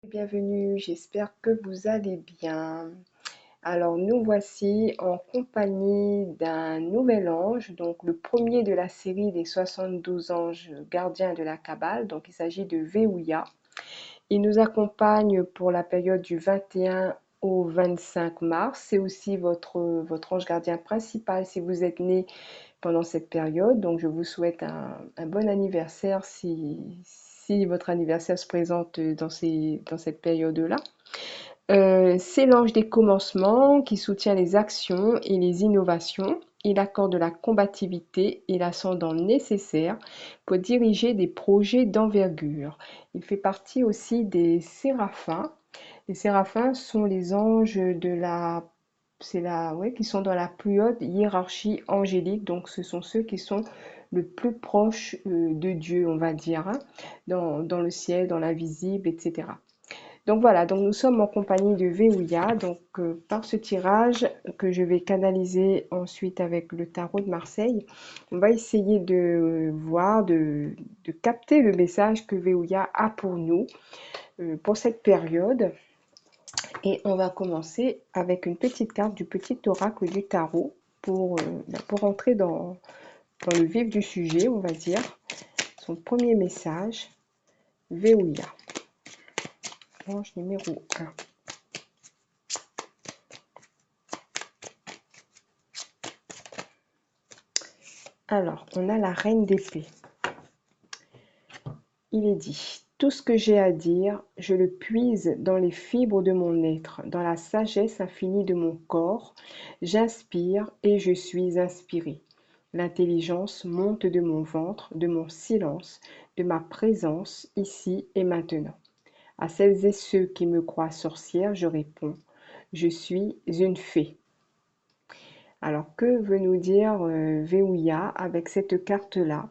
Bienvenue, j'espère que vous allez bien. Alors nous voici en compagnie d'un nouvel ange, donc le premier de la série des 72 anges gardiens de la Kabbale, donc il s'agit de Veouya. Il nous accompagne pour la période du 21 au 25 mars. C'est aussi votre ange gardien principal si vous êtes né pendant cette période. Donc je vous souhaite un bon anniversaire si votre anniversaire se présente dans cette période-là. C'est l'ange des commencements qui soutient les actions et les innovations. Il accorde la combativité et l'ascendant nécessaire pour diriger des projets d'envergure. Il fait partie aussi des séraphins. Les séraphins sont les anges ouais, qui sont dans la plus haute hiérarchie angélique. Donc, ce sont ceux qui sont le plus proches de Dieu, on va dire, hein, dans le ciel, dans l'invisible, etc. Donc voilà, donc nous sommes en compagnie de Veouya, donc par ce tirage que je vais canaliser ensuite avec le tarot de Marseille, on va essayer de voir, de capter le message que Veouya a pour nous, pour cette période. Et on va commencer avec une petite carte du petit oracle du tarot pour entrer dans le vif du sujet, on va dire. Son premier message, Veouya, ange numéro 1. Alors, on a la reine d'épée. Il est dit, tout ce que j'ai à dire, je le puise dans les fibres de mon être, dans la sagesse infinie de mon corps. J'inspire et je suis inspiré. L'intelligence monte de mon ventre, de mon silence, de ma présence ici et maintenant. À celles et ceux qui me croient sorcière, je réponds, je suis une fée. Alors, que veut nous dire Veouya avec cette carte-là?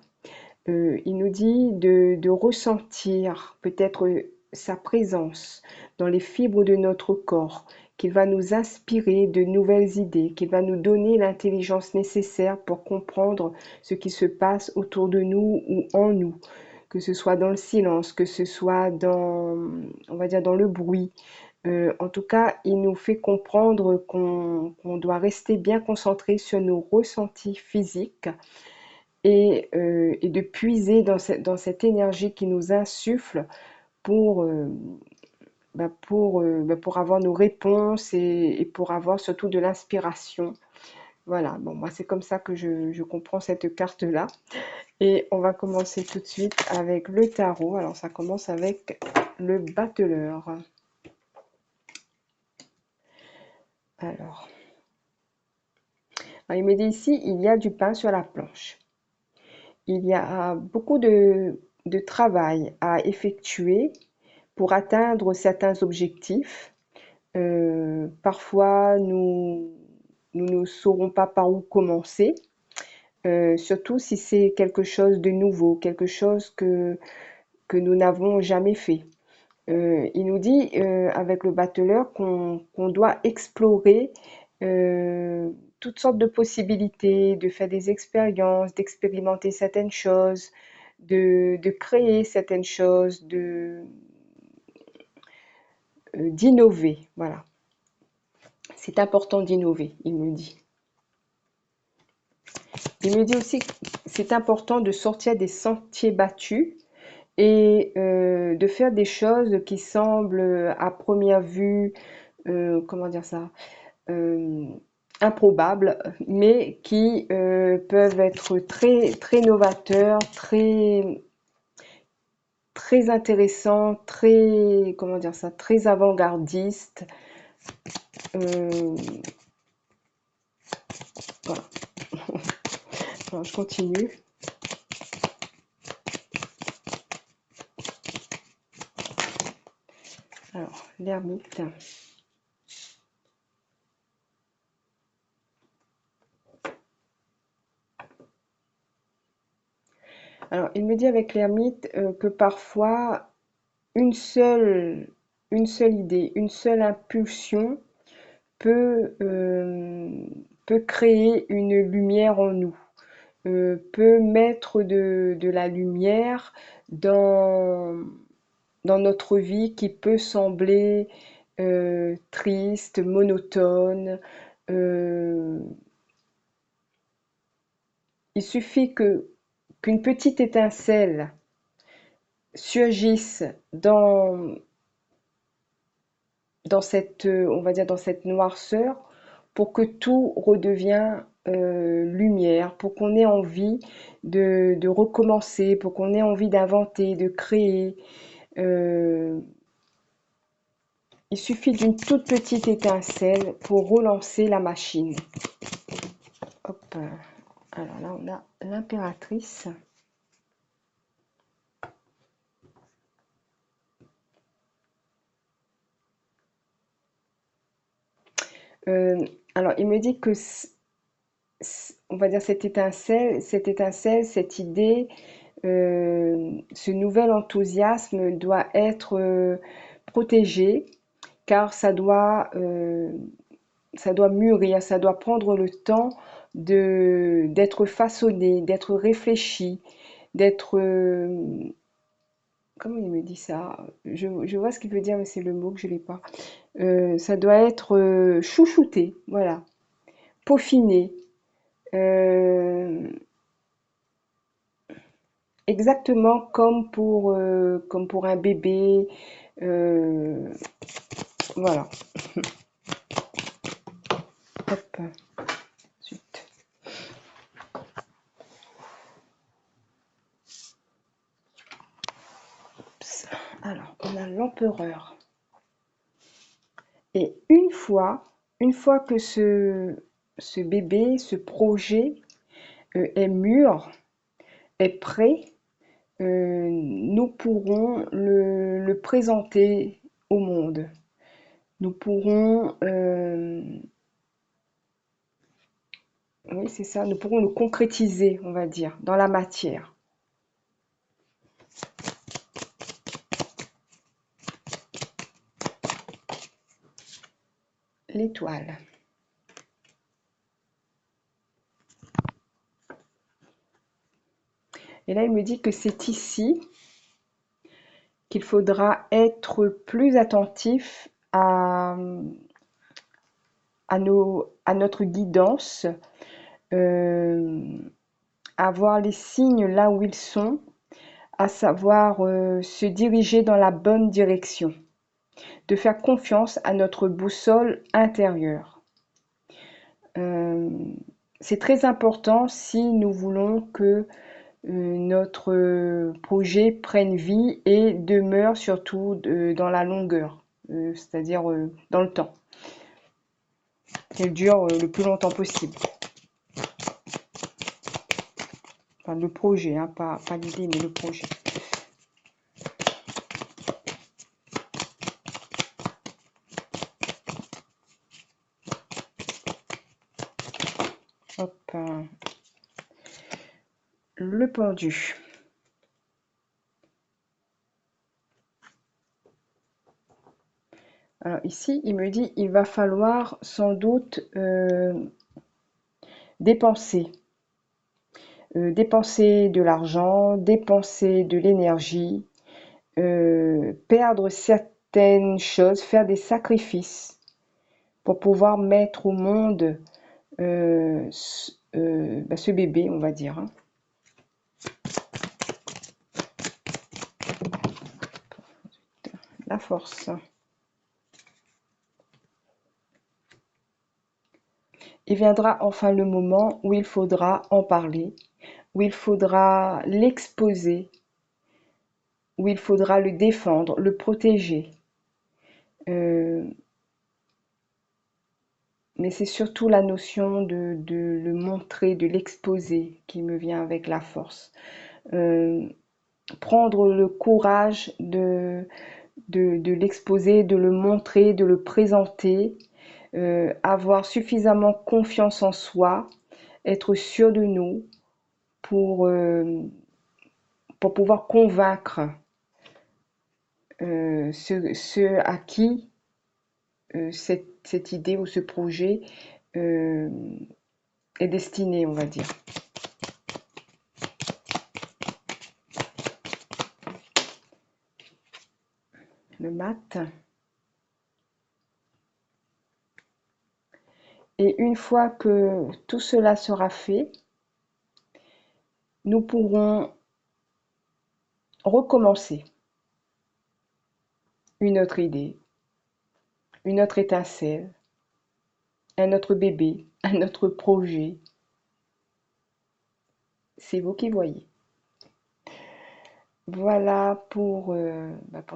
Il nous dit de ressentir peut-être sa présence dans les fibres de notre corps, qu'il va nous inspirer de nouvelles idées, qu'il va nous donner l'intelligence nécessaire pour comprendre ce qui se passe autour de nous ou en nous, que ce soit dans le silence, que ce soit on va dire, dans le bruit. En tout cas, il nous fait comprendre qu'on doit rester bien concentré sur nos ressentis physiques et de puiser dans cette énergie qui nous insuffle pour, pour avoir nos réponses et pour avoir surtout de l'inspiration. Voilà, bon, moi c'est comme ça que je comprends cette carte-là. Et on va commencer tout de suite avec le tarot. Alors ça commence avec le battleur. Alors, il me dit ici, il y a du pain sur la planche. Il y a beaucoup de travail à effectuer pour atteindre certains objectifs. Parfois, nous ne saurons pas par où commencer, surtout si c'est quelque chose de nouveau, quelque chose que nous n'avons jamais fait. Il nous dit avec le battleur qu'on doit explorer toutes sortes de possibilités, de faire des expériences, d'expérimenter certaines choses, de créer certaines choses, d'innover. Voilà. C'est important d'innover, il me dit. Il me dit aussi que c'est important de sortir des sentiers battus et de faire des choses qui semblent à première vue, comment dire ça, euh, improbables, mais qui peuvent être très, très novateurs, très intéressants, très, comment dire ça, très avant-gardistes. Euh, voilà. Alors, je continue. Alors, l'ermite. Alors, il me dit avec l'ermite que parfois une seule, une seule idée, une seule impulsion peut, peut créer une lumière en nous, peut mettre de la lumière dans, dans notre vie qui peut sembler triste, monotone. Euh, il suffit qu'une petite étincelle surgisse dans cette, on va dire, dans cette noirceur pour que tout redevient lumière, pour qu'on ait envie de recommencer, pour qu'on ait envie d'inventer, de créer. Euh, il suffit d'une toute petite étincelle pour relancer la machine. Hop. Alors là, on a l'impératrice. Euh, alors, il me dit que, on va dire, cette idée, ce nouvel enthousiasme doit être protégé, car ça doit mûrir, ça doit prendre le temps d'être façonné, d'être réfléchi, d'être... comment il me dit ça? Je vois ce qu'il veut dire, mais c'est le mot que je n'ai pas. Ça doit être chouchouté, voilà, peaufiné. Euh, Exactement comme pour un bébé. euh, voilà. Hop. Zut. Oups. Alors, on a l'empereur. Et une fois que ce bébé, ce projet est mûr, est prêt, nous pourrons le présenter au monde. Nous pourrons, oui, c'est ça, nous pourrons le concrétiser, on va dire, dans la matière. L'étoile. Et là, il me dit que c'est ici qu'il faudra être plus attentif à notre guidance, euh, à voir les signes là où ils sont, à savoir se diriger dans la bonne direction, de faire confiance à notre boussole intérieure. Euh, c'est très important si nous voulons que notre projet prenne vie et demeure surtout dans la longueur, c'est-à-dire dans le temps, qu'elle dure le plus longtemps possible. Enfin, le projet, hein, pas l'idée, mais le projet. Hop, le pendu. Alors ici, il me dit il va falloir sans doute dépenser. Dépenser de l'argent, dépenser de l'énergie, perdre certaines choses, faire des sacrifices pour pouvoir mettre au monde ce bébé, on va dire. Hein. La force. Il viendra enfin le moment où il faudra en parler, où il faudra l'exposer, où il faudra le défendre, le protéger. Euh, mais c'est surtout la notion de le montrer, de l'exposer qui me vient avec la force. Euh, Prendre le courage de l'exposer, de le montrer, de le présenter, avoir suffisamment confiance en soi, être sûr de nous pour, euh, pour pouvoir convaincre ceux à qui cette idée ou ce projet euh, est destiné, on va dire. le mat. Et une fois que tout cela sera fait, nous pourrons recommencer une autre idée, une autre étincelle, un autre bébé, un autre projet. C'est vous qui voyez. Voilà pour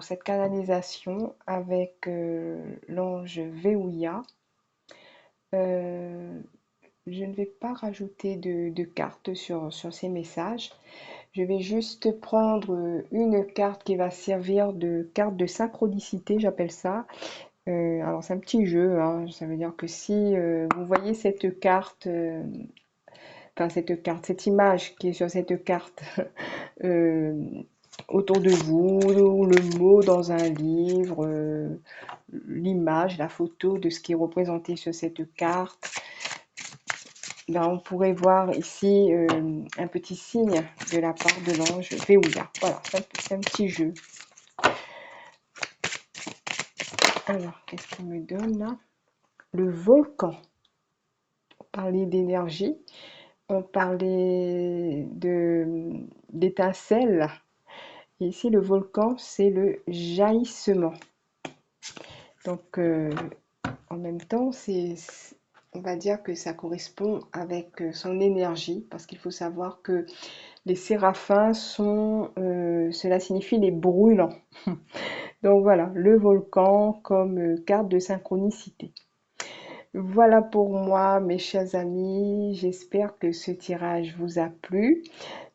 cette canalisation avec l'ange Veouya. Euh, je ne vais pas rajouter de cartes sur ces messages. Je vais juste prendre une carte qui va servir de carte de synchronicité, j'appelle ça. Alors c'est un petit jeu, hein. Ça veut dire que si vous voyez cette carte, cette image qui est sur cette carte euh, autour de vous, ou le mot dans un livre, l'image, la photo de ce qui est représenté sur cette carte, ben, on pourrait voir ici un petit signe de la part de l'ange Veouya. Voilà, c'est un petit jeu. Alors, qu'est-ce qu'il me donne là? Le volcan. On parlait d'énergie, on parlait d'étincelles. Et ici, le volcan, c'est le jaillissement. Donc, en même temps, on va dire que ça correspond avec son énergie, parce qu'il faut savoir que les séraphins cela signifie les brûlants. Donc voilà, le volcan comme carte de synchronicité. Voilà pour moi, mes chers amis. J'espère que ce tirage vous a plu.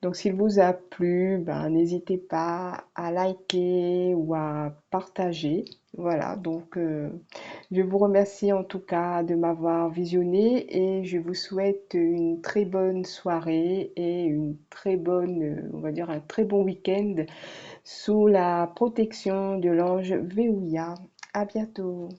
Donc, s'il vous a plu, ben, n'hésitez pas à liker ou à partager. Voilà, donc je vous remercie en tout cas de m'avoir visionné et je vous souhaite une très bonne soirée et une très bonne, on va dire un très bon week-end sous la protection de l'ange Veouya. À bientôt.